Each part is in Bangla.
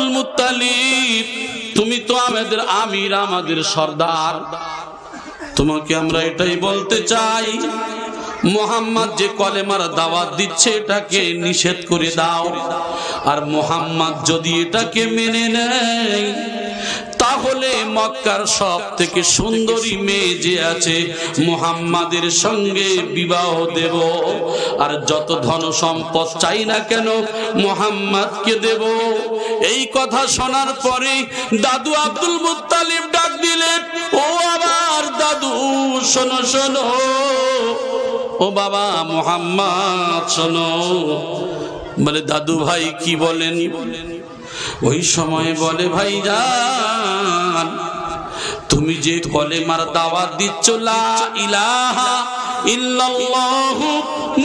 আব্দুল মুত্তালিব, তুমি তো আমাদের আমির, আমাদের সর্দার, তোমাকে আমরা এটাই বলতে চাই, মুহাম্মদ যে কলেমার দাওয়াত দিচ্ছে এটাকে নিষেধ করে দাও। আর মুহাম্মদ যদি এটাকে মেনে নেয় তাহলে মক্কার সব থেকে সুন্দরী মেয়ে যে আছে মুহাম্মাদের সঙ্গে বিবাহ দেব, আর যত ধন সম্পদ চাই না কেন মুহাম্মদকে দেব। এই কথা শোনার পরে দাদু আব্দুল মুত্তালিব ডাক দিলেন, ও আমার দাদু শোনো শোনো, ও বাবা মুহাম্মদ শোনো। বলে দাদু ভাই কি বলেন? ওই সময় বলে, ভাইজান তুমি যে কলেমার দাওয়াত দিচ্ছ লা ইলাহা ইল্লাল্লাহু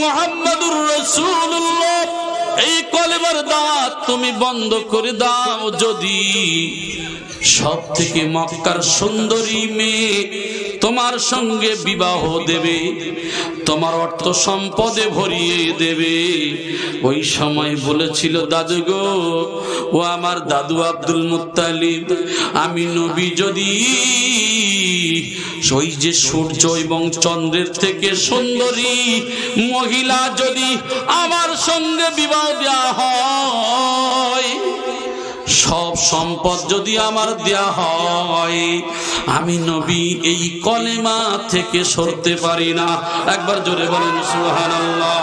মুহাম্মাদুর রাসূলুল্লাহ, এই কলেমার দাওয়াত তুমি বন্ধ করে দাও। যদি সব থেকে মক্কার সুন্দরী মেয়ে তোমার সঙ্গে বিবাহ দেবে, তোমার অর্থ সম্পদে ভরিয়ে দেবে। ওই সময় বলেছিল, দাদু গো, ও আমার দাদু আব্দুল মুত্তালিব, আমি নবী যদি ওই যে সূর্য এবং চন্দ্রের থেকে সুন্দরী মহিলা যদি আমার সঙ্গে বিবাহ দেওয়া হয়, সব সম্পদ যদি আমার দেয়া হয়, আমি নবী এই কলেমা থেকে সরতে পারি না। একবার জোরে বলেন সুবহানাল্লাহ।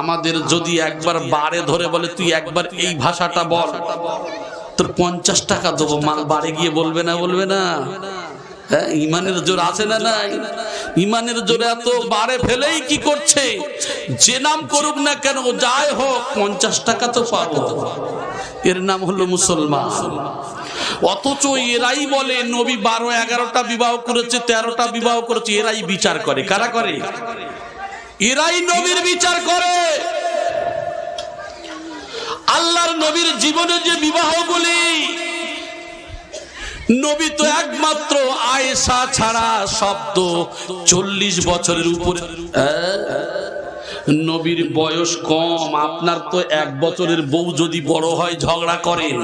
আমাদের যদি একবার বারে ধরে বলে তুই একবার এই ভাষাটা বল, তোর 50 টাকা দেবো, মাল বারে গিয়ে বলবে না? বলবে না? হ্যাঁ, ইমানের জোর আছে না নাই? ইমানের জোরে এত বারে ফেলেই কি করছে, যে নাম করুক না কেন, যাই হোক 50 টাকা তো পাবো, এর নাম হলো মুসলমান। অথচ এরাই বলে নবী 12-11টা বিবাহ করেছে, 13টা বিবাহ করেছে। এরাই বিচার করে। কারা করে? এরাই নবীর বিচার করে। আল্লাহর নবীর জীবনে যে বিবাহগুলি, নবী তো একমাত্র আয়েশা ছাড়া শব্দ 40 বছরের উপরে। নবীর বয়স কম, আপনার তো 1 বছরের বউ যদি বড় হয় ঝগড়া করেন,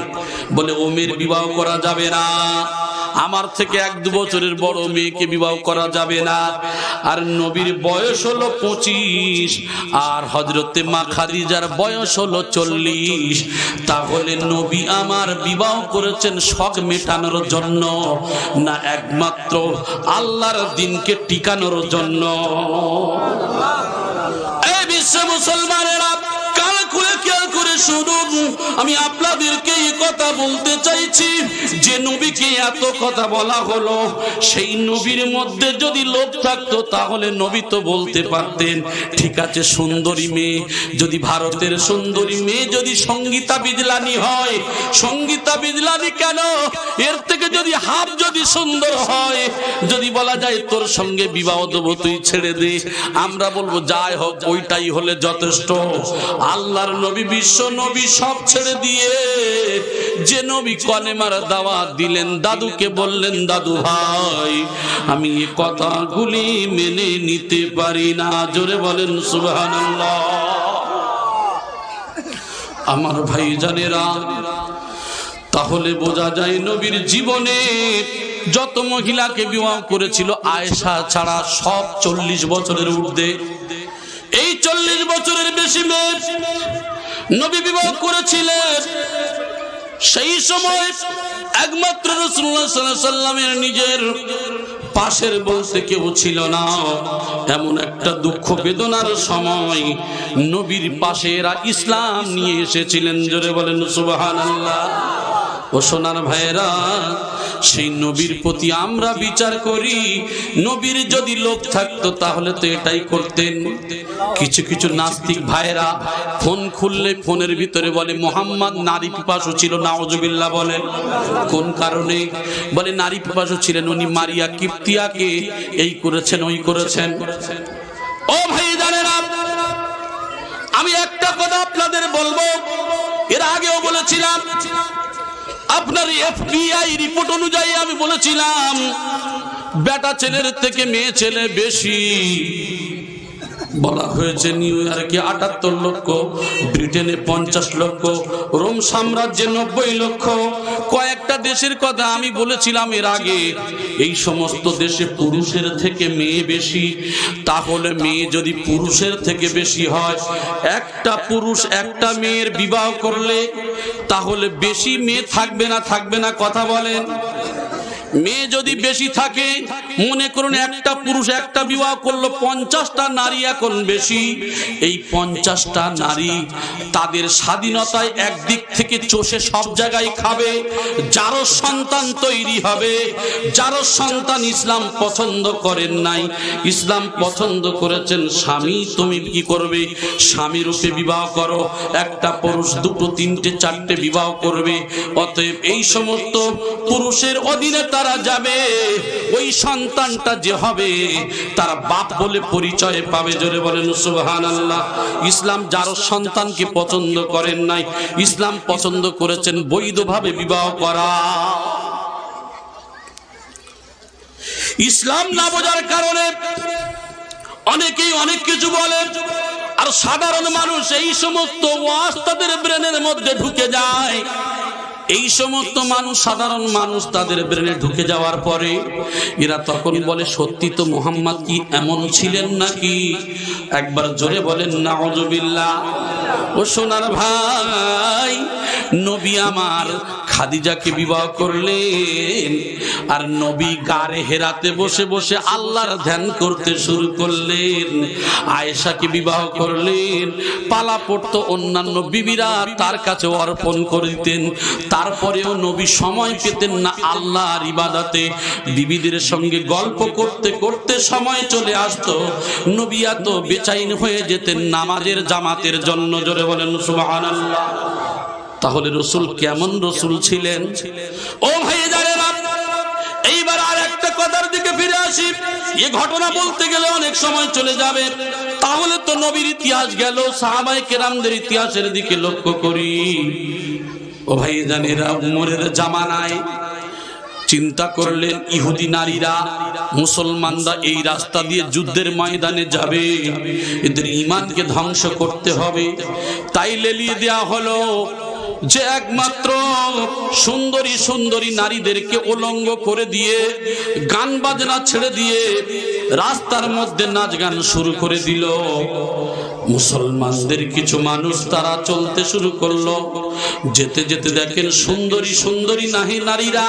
বলে ও মেয়ের বিবাহ করা যাবে না, আমার থেকে 1-2 বছরের বড় মেয়েকে বিবাহ করা যাবে না। আর নবীর বয়স হলো 25, আর হযরতে মা খাদিজার বয়স হলো 40। তাহলে নবী আমার বিবাহ করেছেন শখ মেটানোর জন্য না একমাত্র আল্লাহর দ্বীনকে টিকানোর জন্য? এই বিশ্ব মুসলমানেরা কাল খুলে খেয়াল করে শুনুন, আমি আপনাদেরকে এই কথা বলতে চাইছি, যে নবীকে এত কথা বলা হলো, সেই নবীর মধ্যে যদি লোভ থাকতো তাহলে নবী তো বলতে পারতেন, ঠিক আছে সুন্দরী মেয়ে, যদি ভারতের সুন্দরী মেয়ে যদি সঙ্গীতা বিজলানি হয়, সঙ্গীতা বিজলানি কেন, এর থেকে যদি হাফ যদি সুন্দর হয়, যদি বলা যায় তোর সঙ্গে বিবাহ দেবো, তুই ছেড়ে দে, আমরা বলবো যাই হোক ওইটাই হলে যথেষ্ট। আল্লাহর নবী, বিশ্ব নবী সব ছেড়ে দিয়ে যে নবী কলেমার দাওয়াত দিলেন, দাদুকে বললেন, দাদু ভাই আমি এই কথাগুলি মেনে নিতে পারি না। জোরে বলেন সুবহানাল্লাহ। আমার ভাই জানেরা, তাহলে বোঝা যায় নবীর জীবনে যত মহিলাকে বিবাহ করেছিল আয়েশা ছাড়া সব 40 বছরের ঊর্ধ্বে। এই 40 বছরের বেশি মেয়ে নবী বিবাহ করেছিলেন। সেই সময় একমাত্র রাসূলুল্লাহ সাল্লাল্লাহু আলাইহি ওয়াসাল্লামের নিজের পাশের বলতে কেউ ছিল না। এমন একটা দুঃখ বেদনার সময় নবীর পাশে এরা ইসলাম নিয়ে এসেছিলেন। জোরে বলেন সুবহানাল্লাহ। ও সোনার ভাইয়েরা, সেই নবীর প্রতি আমরা বিচার করি, নবীর যদি লোভ থাকতো তাহলে তো এটাই করতেন। কিছু কিছু নাস্তিক ভাইয়েরা ফোন খুললে ফোনের ভিতরে বলে মুহাম্মদ নারী পিপাসু ছিল। নাউজুবিল্লাহ বলেন। কোন কারণে? বলে নারী পিপাসু ছিলেন, উনি মারিয়া কিপ্তিয়াকে এই করেছেন ওই করেছেন। ও ভাই জানেরা, আমি একটা কথা আপনাদের বলবো, এর আগেও বলেছিলাম, আপনার FBI রিপোর্ট অনুযায়ী আমি বলেছিলাম বেটা ছেলের থেকে মেয়ে ছেলে বেশি। বলা হয়েছে নিউ ইয়র্কে ৭৮ লক্ষ, ব্রিটেনে 50 লক্ষ, রোম সাম্রাজ্যে 90 লক্ষ। কয়েকটা দেশের কথা আমি বলেছিলাম এর আগে। এই সমস্ত দেশে পুরুষের থেকে মেয়ে বেশি। তাহলে মেয়ে যদি পুরুষের থেকে বেশি হয়, একটা পুরুষ একটা মেয়ের বিবাহ করলে তাহলে বেশি মেয়ে থাকবে না থাকবে না? কথা বলেন। মেয়ে যদি বেশি থাকে, মনে করুন একটা পুরুষ একটা বিবাহ করলো, 50টা নারী এখন বেশি। এই 50টা নারী তাদের স্বাধীনতায় একদিক থেকে চষে সব জায়গায় খাবে। যারও সন্তান তৈরি হবে, যারও সন্তান ইসলাম পছন্দ করেন নাই, ইসলাম পছন্দ করেছেন স্বামী তুমি কি করবে? স্বামী রূপে বিবাহ করো। একটা পুরুষ 2, 3, 4 বিবাহ করবে। অতএব এই সমস্ত পুরুষের অধীনে তারা যাবে। ওই সন্তানটা যে হবে তার বাপ বলে পরিচয় পাবে। জোরে বলেন সুবহানাল্লাহ। ইসলাম যারও সন্তানকে পছন্দ করেন নাই, ইসলাম পছন্দ করেছেন বৈধভাবে বিবাহ করা। ইসলাম না বোঝার কারণে অনেকেই অনেক কিছু বলে, আর সাধারণ মানুষ এই সমস্ত ওয়াজ তাদের ব্রেনের মধ্যে ঢুকে যায়। এই সমস্ত মানুষ, সাধারণ মানুষ তাদের ব্রেনে ঢুকে যাওয়ার পরে এরা তখন বলে সত্যি তো মুহাম্মদ কি এমন ছিলেন নাকি? একবার জোরে বলেন নাউজুবিল্লাহ। ও সোনার ভাই, নবী আমার খাদিজাকে বিবাহ করলেন, আর নবী গারে হেরাতে বসে বসে আল্লাহর ধ্যান করতে শুরু করলেন। আয়েশাকে বিবাহ করলেন, পালা পড়তো অন্যান্য বিবিরা তার কাছে অর্পণ করে দিতেন। তারপরেও নবী সময় পেতেন না আল্লাহর ইবাদতে। বিবিদের সঙ্গে গল্প করতে করতে সময় চলে আসতো। নবী এত বেচাইন হয়ে যেতেন নামাজের জামাতের জন্য। জোরে বলেন সুবহানাল্লাহ। তাহলে রসুল কেমন রসুল ছিলেন? ও ভাই জানেরা, এইবার আর একটা কথার দিকে ফিরে আসি। এই ঘটনা বলতে গেলে অনেক সময় চলে যাবে। তাহলে তো নবীর ইতিহাস গেল, সাহাবায়ে কেরামদের ইতিহাসের দিকে লক্ষ্য করি। ও ভাই জানেরা, উমরের জামানায় চিন্তা করলেন ইহুদি নারীরা, মুসলমানরা এই রাস্তা দিয়ে যুদ্ধের ময়দানে যাবে, এদের ঈমানকে ধ্বংস করতে হবে। তাই লেলিয়ে দেয়া হলো যে একমাত্র সুন্দরী সুন্দরী নারীদেরকে উলঙ্গ করে দিয়ে, গান বাজনা ছেড়ে দিয়ে রাস্তার মধ্যে নাচ গান শুরু করে দিল। মুসলমানদের কিছু মানুষ তারা চলতে শুরু করলো। যেতে যেতে দেখেন সুন্দরী সুন্দরী নারীরা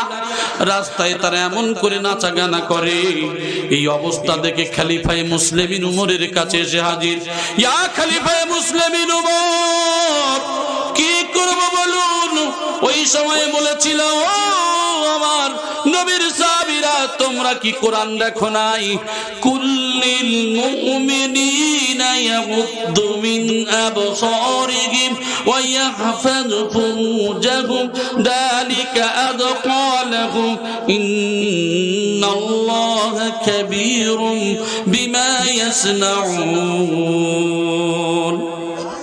রাস্তায় তারা এমন করে নাচা গানা করে। এই অবস্থা দেখে খলিফায়ে মুসলিমিন উমরের কাছে এসে হাজির। ইয়া খলিফায়ে মুসলিমিন উমর, কি করব বলুন? ওই সময় বলেছিল, ও আমার নবীর সাহাবীরা, তোমরা কি কোরআন দেখো নাই? কুল্লিল মুমিনিনা ইয়াগুদ্দু মিন আবসারিহিম ওয়া ইয়াহফাযু ফুরুজাহুম যালিকা আযকা লাহুম ইন্নাল্লাহা কাবীরুম বিমা ইয়াসনাউন।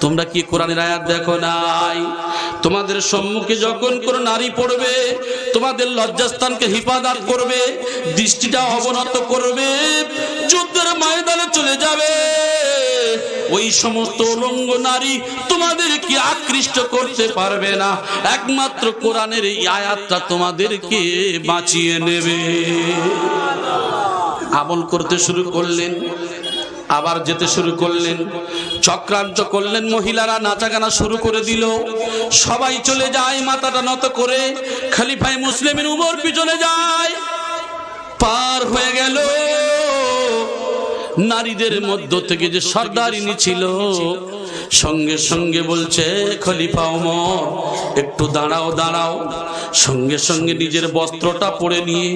তোমরা কি কোরআনের আয়াত দেখো নাই? তোমাদের সম্মুখে যখন কোন নারী পড়বে, তোমাদের লজ্জাস্থানকে হিফাজত করবে, দৃষ্টিটা অবনত করবে, যুদ্ধের ময়দানে চলে যাবে, ওই সমস্ত উলঙ্গ নারী তোমাদেরকে আকৃষ্ট করতে পারবে না। একমাত্র কোরআনের এই আয়াতটা তোমাদেরকে বাঁচিয়ে নেবে। আমল করতে শুরু করলেন, আবার যেতে শুরু করলেন, চক্রান্ত করলেন। মহিলারা নাচা গানা শুরু করে দিল। সবাই চলে যায় মাথাটা নত করে। খলিফায়ে মুসলিমিন উমর পিছনে যায়। পার হয়ে গেল। নারীদের মধ্য থেকে যে সর্দারিনী ছিল, সঙ্গে সঙ্গে বলছে, খলিফা ওমর একটু দাঁড়াও দাঁড়াও। সঙ্গে সঙ্গে নিজের বস্ত্রটা পরে নিয়ে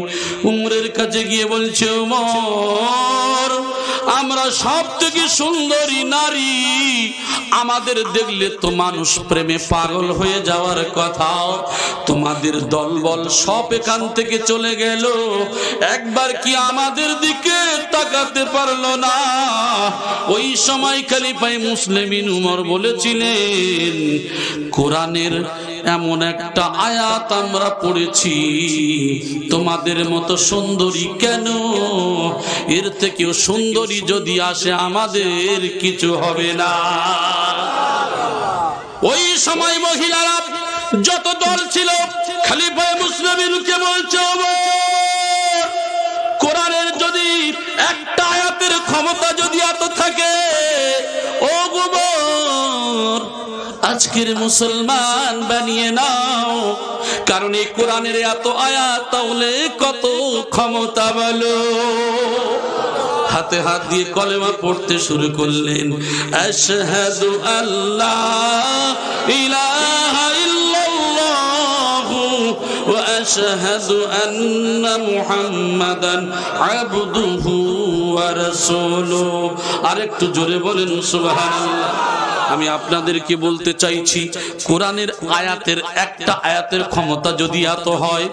উমরের কাছে গিয়ে বলছে, ওমর, আমরা সব থেকে সুন্দরী নারী, আমাদের দেখলে তো মানুষ প্রেমে পাগল হয়ে যাওয়ার কথা। তোমাদের দলবল সব এখান থেকে চলে গেল, একবার কি আমাদের দিকে তাকাতে পারলো না? ওই সময় খলিফায়ে মুসলিমিন উমর বলেছিলেন, কোরআনের এমন একটা আয়াত আমরা পড়েছি, তোমাদের মতো সুন্দরী কেন, এর থেকেও সুন্দরী যদি আসে আমাদের কিছু হবে না। ওই সময় মহিলারা যত দল ছিল খলিফা মুসলিমকে বলছে, কোরআনের যদি একটা আয়াতের ক্ষমতা যদি এত থাকে, ও গোবর আজকের মুসলমান বানিয়ে নাও, কারণ এই কোরআনের এত আয়াত তাহলে কত ক্ষমতা বলো। হাতে হাত দিয়ে কলেমা পড়তে শুরু করলেন, আশহাদু আল্লা ইলাহা ইল্লাল্লাহু ওয়া আশহাদু আন্না মুহাম্মাদান আবদুহু ওয়া রাসূলুহু। আরেকটু জোরে বলেন সুবহানাল্লাহ। আমি আপনাদেরকে বলতে চাইছি, কোরআনের আয়াতের একটা আয়াতের ক্ষমতা যদি এত হয়,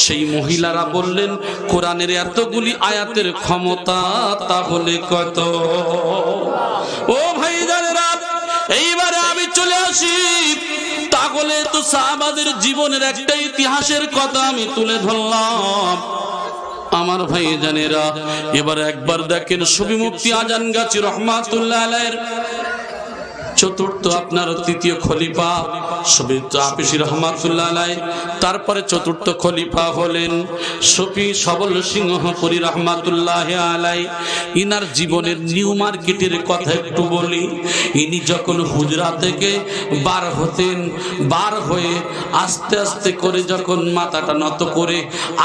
সেই মহিলারা বললেন কোরআনের এতগুলি আয়াতের ক্ষমতা তাহলে কত। ও ভাইজানেরা, এইবারে আমি চলে আসি, তাহলে তো সাহাবাদের জীবনের একটা ইতিহাসের কথা আমি তুলে ধরলাম। আমার ভাইজানেরা, এবার একবার দেখেন সুফি মুফতি আজানগাছি রহমাতুল্লাহ আলাইহির চতুর্থ আপনার তৃতীয় খলিফা সুফি তাপসী রহমাতুল্লাহ আলাইহি, তারপরে চতুর্থ খলিফা হলেন সুফি সবল সিংহপুরী রহমাতুল্লাহ আলাইহি। ইনার জীবনের নিউ মার্কেটের কথা একটু বলি। ইনি যখন হুজরা থেকে বার হতেন, বার হয়ে আস্তে আস্তে করে যখন মাথাটা নত করে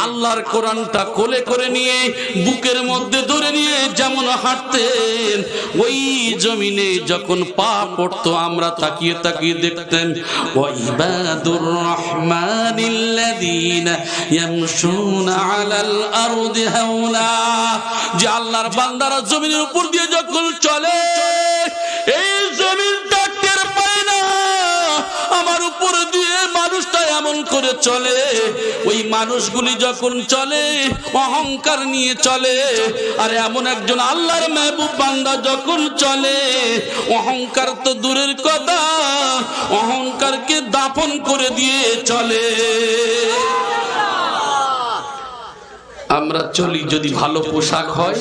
আল্লাহর কোরআনটা কোলে করে নিয়ে বুকের মধ্যে ধরে নিয়ে যেমন হাঁটতেন, ওই জমিনে যখন পা পড়তো আমরা তাকিয়ে তাকিয়ে দেখতেন, ওয়াইবাদুর রহমানিল্লাযীনা ইয়ামশুনা আলাল আরদি হাওলা, যে আল্লাহর বান্দারা জমিনের উপর দিয়ে যখন চলে, এই জমিনটা টের পায় না আমার উপর দিয়ে মানুষটা এমন করে চলে। ওই মানুষগুলি যখন চলে অহংকার নিয়ে চলে, আর এমন একজন আল্লাহর মেহবুব বান্দা যখন চলে, অহংকার তো দূরের কথা, অহংকারকে দাফন করে দিয়ে চলে। আমরা চলি যদি ভালো পোশাক হয়,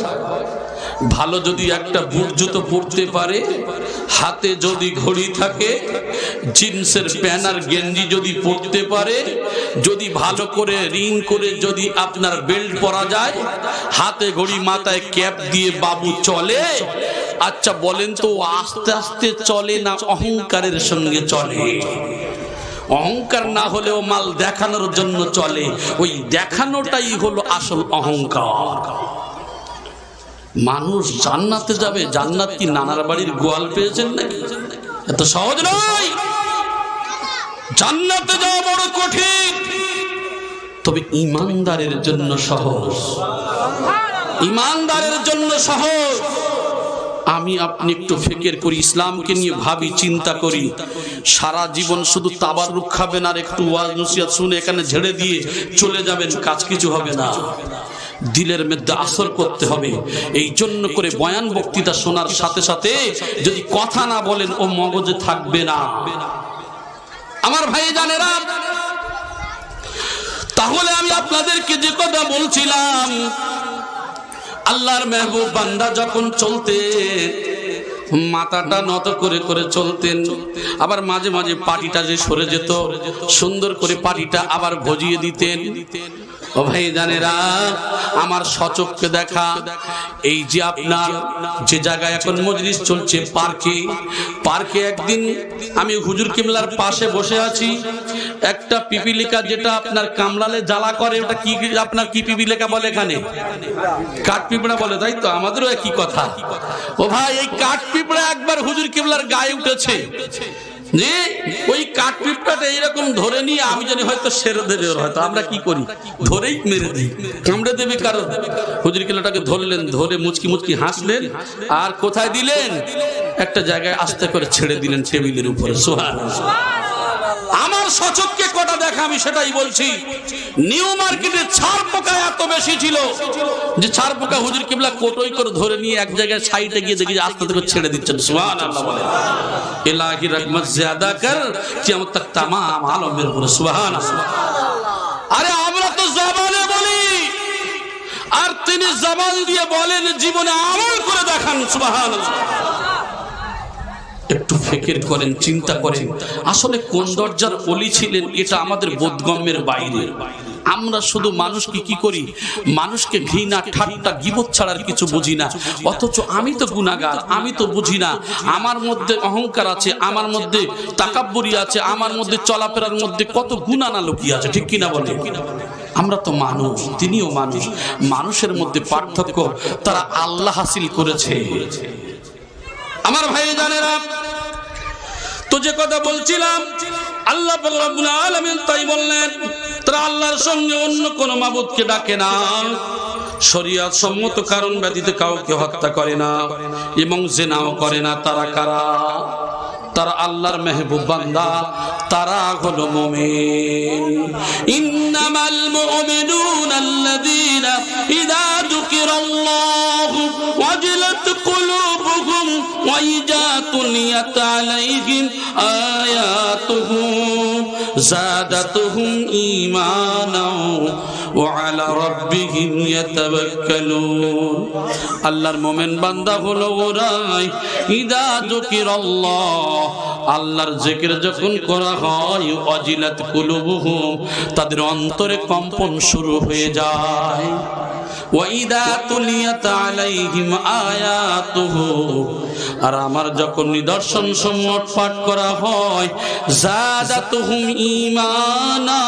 ভালো যদি একটা বুট জুতো পরতে পারে, হাতে যদি ঘড়ি থাকে, জিন্সের প্যান্ট আর গেঞ্জি যদি পরতে পারে, যদি ভালো করে রিং করে যদি আপনার বেল্ট পরা যায়, হাতে ঘড়ি মাথায় ক্যাপ দিয়ে বাবু চলে। আচ্ছা বলেন তো, আস্তে আস্তে চলে না অহংকারের সঙ্গে চলে? অহংকার না হলেও মাল দেখানোর জন্য চলে, ওই দেখানোটাই হলো আসল অহংকার। মানুষ জান্নাতে যাবে, জান্নাত কি নানার বাড়ির গোয়াল পেয়েছেন নাকি? এত সহজ নয়। জান্নাতে যাওয়া বড় কঠিন, তবে ইমানদারের জন্য সহজ, ইমানদারের জন্য সহজ। আমি আপনি একটু ফিকির করি, ইসলামকে নিয়ে ভাবি, চিন্তা করি। সারা জীবন শুধু তাবাররুক খাবেন আর একটু ওয়াজ নসিহত শুনে এখানে ঝেড়ে দিয়ে চলে যাবেন, কাজ কিছু হবে না। দিলের মধ্যে আসর করতে হবে। এই জন্য করে বয়ান বক্তৃতা শোনার সাথে সাথে যদি কথা না বলেন, ও মগজে থাকবে না। আমার ভাইজানেরা, তাহলে আমি আপনাদেরকে যে কথা বলছিলাম, আল্লাহর মেহবুব বান্দা যখন চলতেন, মাথাটা নত করে করে চলতেন, আবার মাঝে মাঝে পাটিটা যে সরে যেত, সুন্দর করে পাটিটা আবার ভজিয়ে দিতেন। ও ভাই জানেরা, আমার সচক্ষে দেখা, এই যে আপনার যে জায়গায় এখন মজলিস চলছে পার্কে, পার্কে একদিন আমি হুজুর কিবলার পাশে বসে আছি, একটা পিপিলিকা যেটা আপনার কামড়ালে জ্বালা করে, ওটা কি আপনার কি পিপিলিকা বলে এখানে? কাঠ পিঁপড়া বলে, তাই তো? আমাদেরও একই কথা। ও ভাই, এই কাঠ পিঁপড়া একবার হুজুর কিবলার গায়ে উঠেছে, যে ওই কাঠ পিঁপড়াটা এইরকম ধরে নিয়ে আমি জানি হয়তো সেরে দেবে, হয়তো আমরা কি করি, ধরেই মেরে দিই, কামড়ে দেবে। কারণ হুজুর কিবলাটাকে ধরলেন, ধরে মুচকি মুচকি হাসলেন, আর কোথায় দিলেন? একটা জায়গায় আস্তে করে ছেড়ে দিলেন টেবিলের উপরে। সুবহানাল্লাহ। আমার সচক্ষে কটা দেখা রাখা, আমি সেটাই বলছি। নিউ মার্কেটে ছাড় পোকা এত বেশি ছিল যে ছাড় পোকা হুজুর কিবলা কোটোই করে ধরে নিয়ে এক জায়গায় সাইডে গিয়ে দেখি আস্তে আস্তে ছেড়ে দিচ্ছেন। সুবহানাল্লাহ বলে ইলাহি রহমত ज़्यादा कर কিয়ামত তক तमाम আলমের উপর। সুবহানাল্লাহ। আরে আমরা তো জবানে বলি, আর তিনি জবান দিয়ে বলেন, জীবনে আমল করে দেখান। সুবহানাল্লাহ। একটু ফিকির করেন, চিন্তা করেন, আসলে কোন দরজার ওলি ছিলেন, এটা আমাদের বোধগম্যের বাইরে। আমরা শুধু মানুষকে কি করি, মানুষকে ঘৃণা, ঠাট্টা, গীবত ছাড়ার কিছু বুঝি না। অথচ আমি তো গুনাহগার, আমি তো বুঝি না। আমার মধ্যে অহংকার আছে, আমার মধ্যে তাকাব্বুরি আছে, আমার মধ্যে চলাফেরার মধ্যে কত গুনাহ না লুকিয়ে আছে, ঠিক কিনা বলে? আমরা তো মানুষ, তিনিও মানুষ। মানুষের মধ্যে পার্থক্য, তারা আল্লাহ হাসিল করেছে। আমার ভাই জানেরা, তো যে কথা বলছিলাম, আল্লাহ পাক রব্বুল আলামিন তাই বললেন, তারা আল্লাহর সঙ্গে অন্য কোন মাবুদকে ডাকে না, শরীয়ত সম্মত কারণ ব্যতীত কাউকে হত্যা করে না এবং জিনাও করে না। তারা কারা? তারা আল্লাহর মেহবুব বান্দা, তারা হলো মুমিন। ইন্নামাল মুমিনুনা আল্লাযীনা ইযা যুকিরাল্লাহু ওয়াজিলাত কুলুবুহুম ওয়া ইযা তুলিয়াত আলাইহিম আয়াতুহু যাদাতুহুম ঈমানাও ওয়া আলা রাব্বিহিম ইয়াতাওয়াক্কালুন। আল্লাহর মুমিন বান্দা হলো ওরাই ইযা যুকিরাল্লাহ, আল্লাহর জিকির যখন করা হয়, ওয়াজিলাত কুলুবুহুম, তাদের অন্তরে কম্পন শুরু হয়ে যায়। ওয়া ইযা তুলিয়াত আলাইহিম আয়াতুহু, আর আমার যখন নিদর্শন সমূহ পাঠ করা হয়, যাদাতুহুম ঈমানা,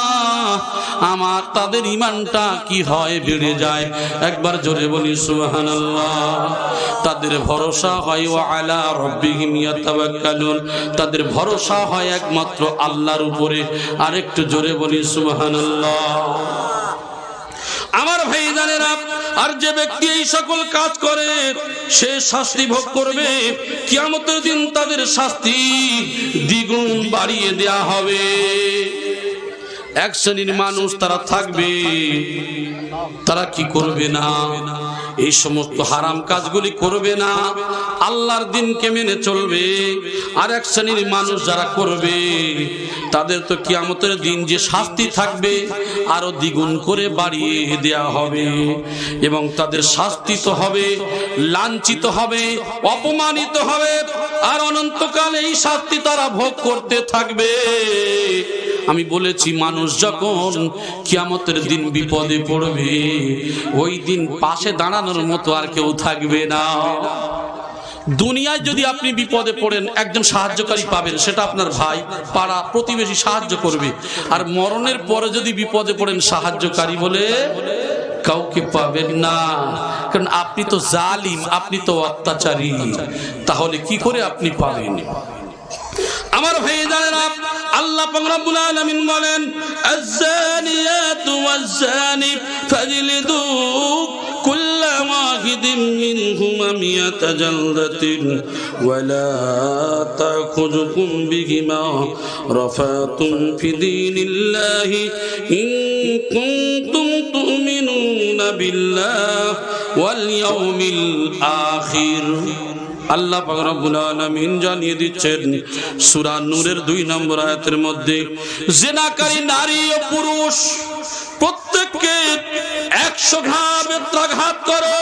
আমার তাদের ঈমানটা কি হয়, বেড়ে যায়। একবার জোরে বলি সুবহানাল্লাহ। তাদের ভরসা হয় ওয়া আলা রাব্বিহিম ইয়াতাওয়াক্কালুন, তাদের ভরসা হয় একমাত্র আল্লাহর উপরে। আরেকটু জোরে বলি সুবহানাল্লাহ। আমার ভাই জানেরা, আর যে ব্যক্তি এই সকল কাজ করে সে শাস্তি ভোগ করবে। কিয়ামতের দিন তাদের শাস্তি দ্বিগুণ বাড়িয়ে দেয়া হবে। এক শ্রেণীর মানুষ তারা থাকবে, তারা কি করবে না, এই সমস্ত হারাম কাজগুলি করবে না, আল্লাহর দিনকে মেনে চলবে। আর এক শ্রেণীর মানুষ যারা করবে, তাদের তো কিয়ামতের দিন যে শাস্তি থাকবে আরো দ্বিগুণ করে বাড়িয়ে দেয়া হবে, এবং তাদের শাস্তি তো হবে, লাঞ্ছিত হবে, অপমানিত হবে, আর অনন্তকাল এই শাস্তি তারা ভোগ করতে থাকবে। আমি বলেছি, মানুষ যখন কিয়ামতের দিন বিপদে পড়বে, ওই দিন পাশে দাঁড়ানোর মতো আর কেউ থাকবে না। দুনিয়ায় যদি আপনি বিপদে পড়েন, একজন সাহায্যকারী পাবেন, সেটা আপনার ভাই, পাড়া, প্রতিবেশী সাহায্য করবে। আর মরণের পরে যদি বিপদে পড়েন, সাহায্যকারী বলে কাউকে পাবেন না, কারণ আপনি তো জালিম, আপনি তো অত্যাচারী। তাহলে কি করে আপনি পাবেন? আমার ভাই জানেরা, আল্লাহ পাক রব্বুল আলামিন বলেন, আয-যানিয়াতু ওয়াজ-যানি ফাজলিদু কুল্লা ওয়াহিদিন মিনহুমা মিয়াতা জালদাতিন ওয়া লা তাখুযুকুম বিহিমা রাফাতুন ফি দীনিল্লাহি ইন কুনতুম তু'মিনুনা বিল্লাহি ওয়াল ইয়াউমিল আখির। আল্লাহ পাক রব্বুল আলামিন জানিয়ে দিচ্ছেন সূরা নূরের 2 নম্বর আয়াতের মধ্যে, জিনাকারী নারী ও পুরুষ প্রত্যেককে 100 ঘাত বেত্রাঘাত করো।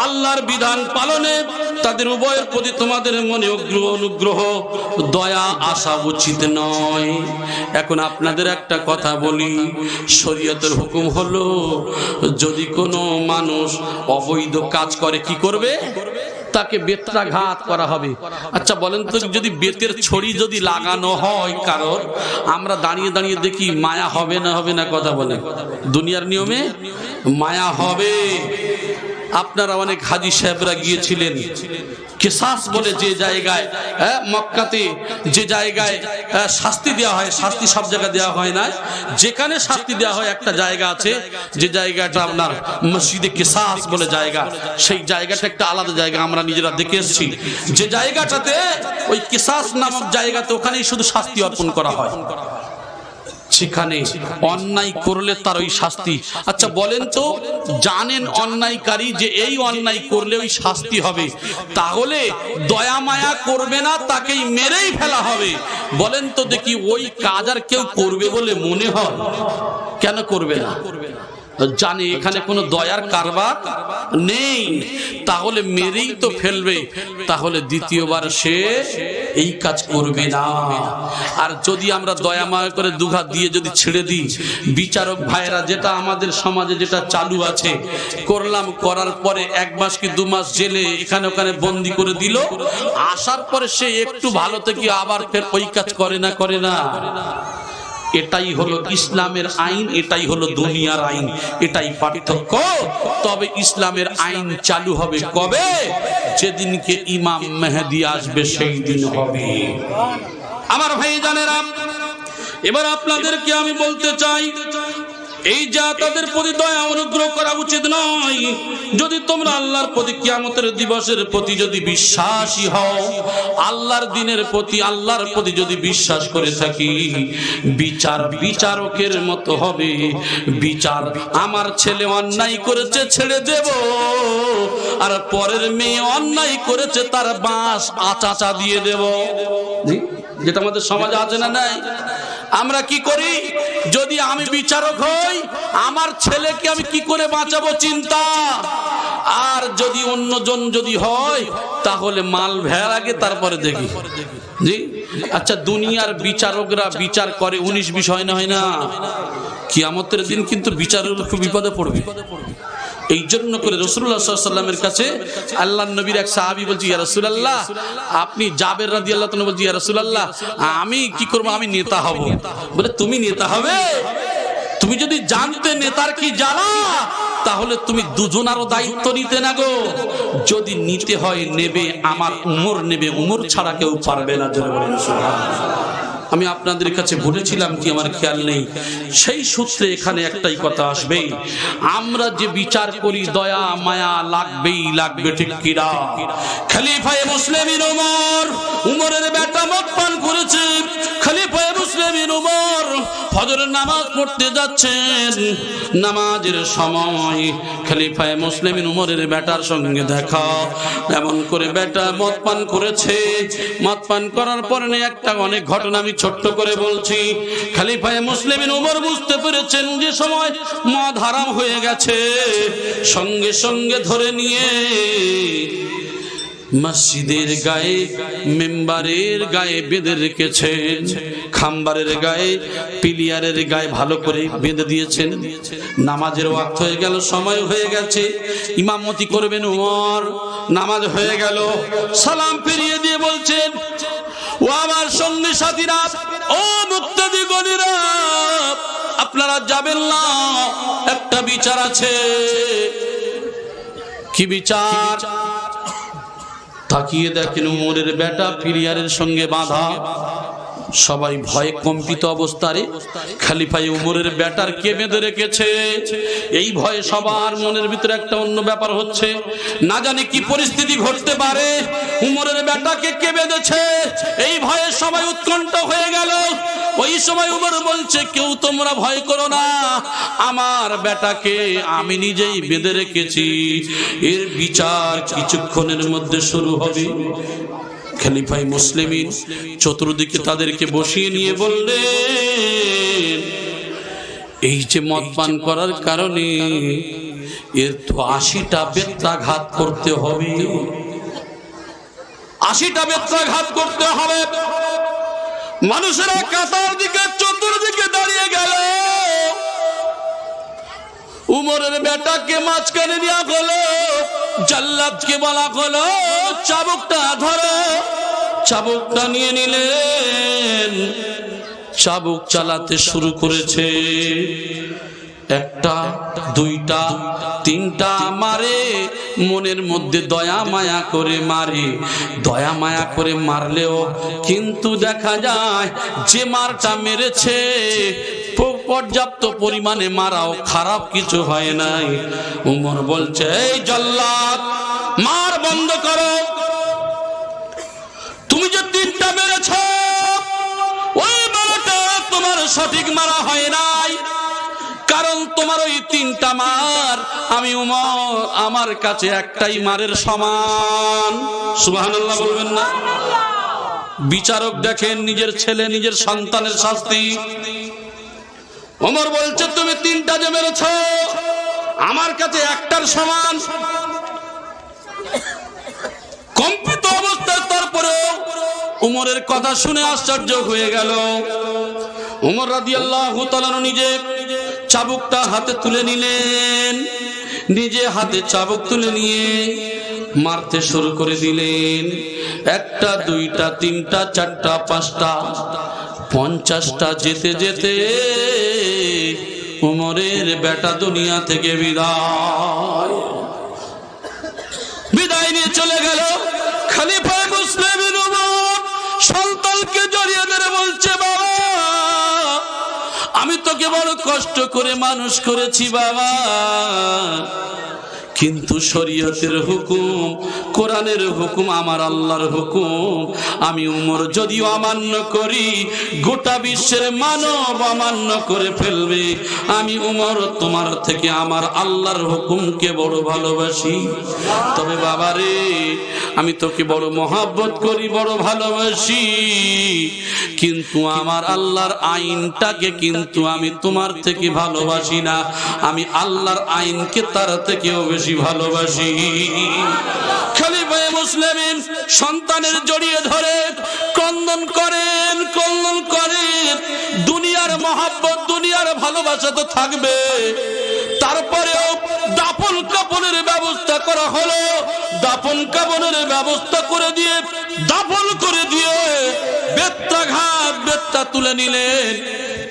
আল্লাহর বিধান পালনে তাদের উভয়ের প্রতি তোমাদের মনে অনুগ্রহ, দয়া আসা উচিত নয়। এখন আপনাদের একটা কথা বলি, শরীয়তের হুকুম হলো, যদি কোনো মানুষ অবৈধ কাজ করে, কি করবে? তাকে বেত্রাঘাত করা হবে। আচ্ছা বলেন তো, যদি বেতের ছড়ি যদি লাগানো হয় কারোর, আমরা দাঁড়িয়ে দাঁড়িয়ে দেখি, মায়া হবে না? হবে না? কথা বলে, দুনিয়ার নিয়মে মায়া হবে। আপনারা অনেক হাজী সাহেবরা গিয়েছিলেন কিসাস বলে যে জায়গায়, মক্কাতে যে জায়গায় শাস্তি দেওয়া হয়, শাস্তি সব জায়গায় দেওয়া হয় না, যেখানে শাস্তি দেওয়া হয় একটা জায়গা আছে, যে জায়গাটা আপনার মসজিদে কিসাস বলে জায়গা, সেই জায়গাটা একটা আলাদা জায়গা, আমরা নিজেরা দেখে এসেছি। যে জায়গাটাতে ওই কিসাস নামক জায়গাতে, ওখানেই শুধু শাস্তি অর্পণ করা হয়। সেখানে অন্যায় করলে তার ওই শাস্তি। আচ্ছা বলেন তো, জানেন অন্যায়কারী যে এই অন্যায় করলে ওই শাস্তি হবে, তাহলে দয়া মায়া করবে না, তাকেই মেরেই ফেলা হবে। বলেন তো দেখি, ওই কাজ আর কেউ করবে বলে মনে হয়? কেন করবে না? জানে এখানে কোনো দয়ার কারবার নেই, তাহলে মেরেই তো ফেলবে, তাহলে দ্বিতীয়বার সে এই কাজ করবে না। আর যদি আমরা দয়া মায়া করে দুঘাত দিয়ে যদি ছেড়ে দিই, বিচারক ভাইরা, যেটা আমাদের সমাজে যেটা চালু আছে, করলাম, করার পরে 1 মাস কি 2 মাস জেলে এখানে ওখানে বন্দি করে দিল, আসার পরে সে একটু ভালো থেকে আবার ফের ওই কাজ করে না, করে না। এটাই হলো ইসলামের আইন, এটাই হলো দুনিয়ার আইন, এটাই পার্থক্য। তবে ইসলামের আইন চালু হবে কবে? যেদিনকে ইমাম মেহেদী আসবে সেই দিন হবে। আমার ভাই জানেরা, এবার আপনাদেরকে আমি বলতে চাই, এই যা তাদের প্রতি দয়া অনুগ্রহ করা উচিত নয়। যদি তোমরা আল্লাহর প্রতি, কিয়ামতের দিবসের প্রতি যদি বিশ্বাসী হও, আল্লাহর দিনের প্রতি, আল্লাহর প্রতি যদি বিশ্বাস করে থাকি, বিচার বিচারকের মতো হবে। বিচার, আমার ছেলে অন্যায় করেছে ছেড়ে দেব, আর পরের মেয়ে অন্যায় করেছে তার বাঁশ আচাচা দিয়ে দেব। যেটা আমাদের সমাজে আছে না নাই? আমরা কি করি? যদি আমি বিচারক হই, আমার ছেলেকে আমি কি করে বাঁচাবো চিন্তা। আর যদি অন্যজন যদি হয়, তাহলে মাল ভেড়ার আগে তারপরে দেখি। জি, আচ্ছা, দুনিয়ার বিচারকরা বিচার করে 19-20 হয় না, হয় না? কিয়ামতের দিন কিন্তু বিচারকরা খুব বিপদে পড়বে। এই জন্য করে রাসূলুল্লাহ সাল্লাল্লাহু আলাইহি ওয়াসাল্লামের কাছে আল্লাহর নবীর এক সাহাবী বলছে, ইয়া রাসূলুল্লাহ, আপনি, জাবের রাদিয়াল্লাহু তাআলা বলছে, ইয়া রাসূলুল্লাহ, আমি কি করব? আমি নেতা হব। বলে, তুমি নেতা হবে? তুমি যদি জানতে নেতার কি জ্বালা, তাহলে তুমি দুজনারও দায়িত্ব নিতে না গো। যদি নিতে হয় নেবে, আমার উমর নেবে, উমর ছাড়া কেউ পারবে না। জোরে বলেন সুবহানাল্লাহ। আমি আপনাদের কাছে বলেছিলাম কি, আমার খেয়াল নেই, সেই সূত্রে এখানে একটাই কথা আসবে, আমরা যে বিচার করি দয়া মায়া লাগবেই লাগবে, ঠিক কিনা? খলিফায়ে মুসলিমিন উমর, উমরের বেটা মদ পান করেছে। খলিফায়ে মুসলিমিন উমর ফজরের নামাজ পড়তে যাচ্ছেন, নামাজের সময় খলিফায়ে মুসলিমিন উমরের বেটার সঙ্গে দেখা। এমন করে বেটা মদ পান করেছে, মদ পান করার পরে একটা অনেক ঘটনা আমি ছোট্ট করে বলছি। খলিফায়ে মুসলিমিন উমর বুঝতে পেরেছেন যে সময় মদ হারাম হয়ে গেছে, সঙ্গে সঙ্গে ধরে নিয়ে মসজিদের গায়ে, মেম্বারের গায়ে বেঁধে রেখেছেন, খাম্বারের গায়ে, পিলিয়ারের গায়ে ভালো করে বেঁধে দিয়েছেন। নামাজের ওয়াক্ত হয়ে গেল, সময় হয়ে গেছে, ইমামতি করবেন উমর। নামাজ হয়ে গেল, সালাম ফিরিয়ে দিয়ে বলছেন, ও আমার সঙ্গী সাথীরা, ও মুক্তাদি গণীরা, আপনারা যাবেন না, একটা বিচার আছে। কি বিচার? তাকিয়ে দেখেন উমরের বেটা পিলিয়ারের সঙ্গে বাঁধা। সবাই ভয়ে কম্পিত অবস্থায় খলিফায়ে উমরের বেটার কে বেঁধে রেখেছে, এই ভয়ে সবার মনের ভিতরে একটা অন্য ব্যাপার হচ্ছে, না জানি কি পরিস্থিতি ঘটতে পারে। উমরের বেটাকে কে বেঁধেছে, এই ভয়ে সবাই উৎকণ্ঠ হয়ে গেল। ওই সময় উমর বলছে, কেউ তোমরা ভয় করো না, আমার বেটাকে আমি নিজেই বেঁধে রেখেছি, এর বিচার কিছুক্ষণের মধ্যে শুরু হবে। খলিফায়ে মুসলিমিন চতুর্দিকে তাদেরকে বসিয়ে নিয়ে বললেন, এই যে মদ পান করার কারণে এর তো 80টা বেত্রাঘাত করতে হবে, 80টা বেত্রাঘাত করতে হবে। মানুষেরা কাতার দিকে চতুর্দিকে দাঁড়িয়ে গেল। উমরের বেটাকে মাঝখানে নিয়ে গেল, জাল্লাদকে বলা হলো, চাবুকটা ধরো। চাবুকটা নিয়ে নিলেন, চাবুক চালাতে শুরু করেছে। 1টা 2টা 3টা মারে, মনের মধ্যে দয়া মায়া করে মারে। দয়া মায়া করে মারলেও কিন্তু দেখা যায় যে মারটা মেরেছে পর্যাপ্ত পরিমাণে মারাও খারাপ কিছু হয় নাই। উমর বলছে, এই জাল্লাদ, মার বন্ধ করো। তুমি যে 3টা মেরেছ, ওই মারটা তোমার সঠিক মারা হয় নাই, কারণ তোমার ওই 3টা মার আমি উমর আমার কাছে একটাই মারের সমান। সুবহানাল্লাহ বলবেন না? বিচারক দেখেন নিজের ছেলে নিজের সন্তানের শাস্তি। ওমর বলছে তুমি 3টা যে মেরেছ আমার কাছে একটার সমান। কম্পিত অবস্থায় তারপরেও উমরের কথা শুনে আশ্চর্য হয়ে গেল। উমর রাদিয়াল্লাহু তাআলা নিজে চাবুকটা হাতে তুলে নিলেন, নিজে হাতে চাবুক তুলে নিয়ে মারতে শুরু করে দিলেন। 1টা 2টা 3টা 4টা 5টা 50টা যেতে যেতে উমরের বেটা দুনিয়া থেকে বিদায় নিয়ে চলে গেল। খলিফা মুসলিম উমর সন্তানকে জড়িয়ে ধরে বলছে, বাবা আমি তোকে বড় কষ্ট করে মানুষ করেছি বাবা, কিন্তু শরীয়তের হুকুম, কোরআনের হুকুম, আমার আল্লাহর হুকুম আমি উমর যদিও অমান্য করি, গোটা বিশ্বের মানব অমান্য করে ফেলবে। আমি উমর তোমার থেকে আমার আল্লাহর হুকুমকে বড় ভালোবাসি। তবে বাবা রে, আমি তোকে বড় মহব্বত করি, বড় ভালোবাসি, কিন্তু আমার আল্লাহর আইনটাকে কিন্তু আমি তোমার থেকে ভালোবাসি না। আমি আল্লাহর আইনকে তার থেকেও বেশি ভালোবাসি। খলিফা মুসলিম সন্তানের জড়িয়ে ধরে ক্রন্দন করেন, ক্রন্দন করেন। দুনিয়ার মহব্বত, দুনিয়ার ভালোবাসা তো থাকবে, তারপরেও দাফন কাফনের ব্যবস্থা করা হলো। দাফন কাফনের ব্যবস্থা করে দিয়ে, দাফন করে দিয়ে বেত্তা তুলে নিলেন।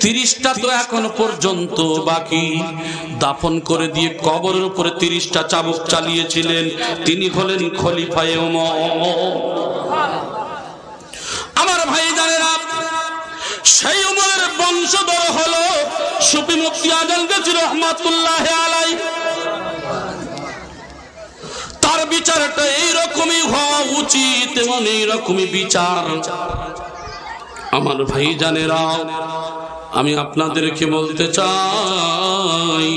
30টা তো এখন পর্যন্ত বাকি। দাফন করে দিয়ে কবরের উপরে 30টা চাবুক চালিয়েছিলেন, তিনি হলেন খলিফায়ে উমর। আমার ভাই জানেরা, সেই উমরের বংশধর হলো সুফি মুফতি আজম গাজী রহমাতুল্লাহ আলাইহি। তার বিচারটা এইরকমই হওয়া উচিত, এবং এইরকমই বিচার। আমার ভাই জানেরা, আমি আপনাদেরকে বলতে চাই,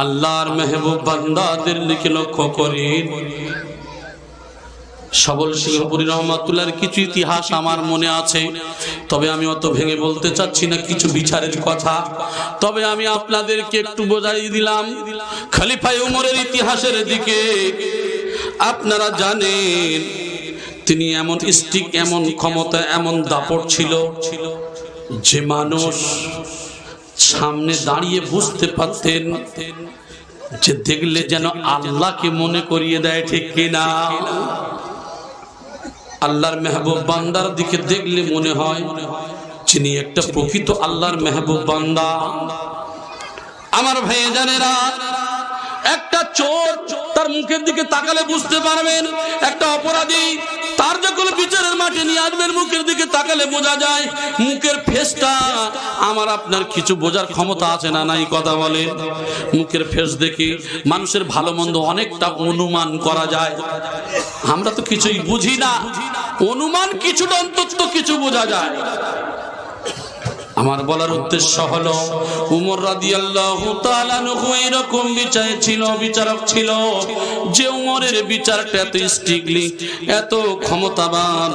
আল্লাহর মেহবুব বান্দাদের দিকে লক্ষ্য করেন। সবল সিংহপুরী রহমাতুল্লাহর কিছু ইতিহাস আমার মনে আছে, তবে আমি অত ভেঙে বলতে চাচ্ছি না, কিছু বিচারের কথা। তবে আমি আপনাদেরকে একটু বোঝাই দিলাম খলিফা উমরের ইতিহাসের দিকে। আপনারা জানেন তিনি এমন স্টিক, এমন ক্ষমতা, এমন দাপট ছিল যে মানুষ সামনে দাঁড়িয়ে বুঝতে পারতেন যে দেখলে যেন আল্লাহকে মনে করিয়ে দেয়, ঠিক কিনা? আল্লাহর মেহবুব বান্দার দিকে দেখলে মনে হয় যিনি একটা প্রকৃত আল্লাহর মেহবুব বান্দা। আমার ভাই জানেরা, একটা চোর তার মুখের দিকে তাকালে বুঝতে পারবেন, একটা অপরাধী তার যখন বিচারের মাঠে নিয়ে আসবেন মুখের দিকে তাকালে বোঝা যায় মুখের ফেসটা। আমার আপনার কিছু বোঝার ক্ষমতা আছে না নাই? কথা বলে, মুখের ফেস দেখে মানুষের ভালো মন্দ অনেকটা অনুমান করা যায়। আমরা তো কিছুই বুঝি না, অনুমান কিছুটা অন্তত কিছু বোঝা যায়। আমার বলার উদ্দেশ্য হলো, উমর রাদিয়াল্লাহু তাআলা আনহু এরকম বিচারক ছিল যে উমরের বিচারটা এত স্ট্রিক্টলি, এত ক্ষমতাবান,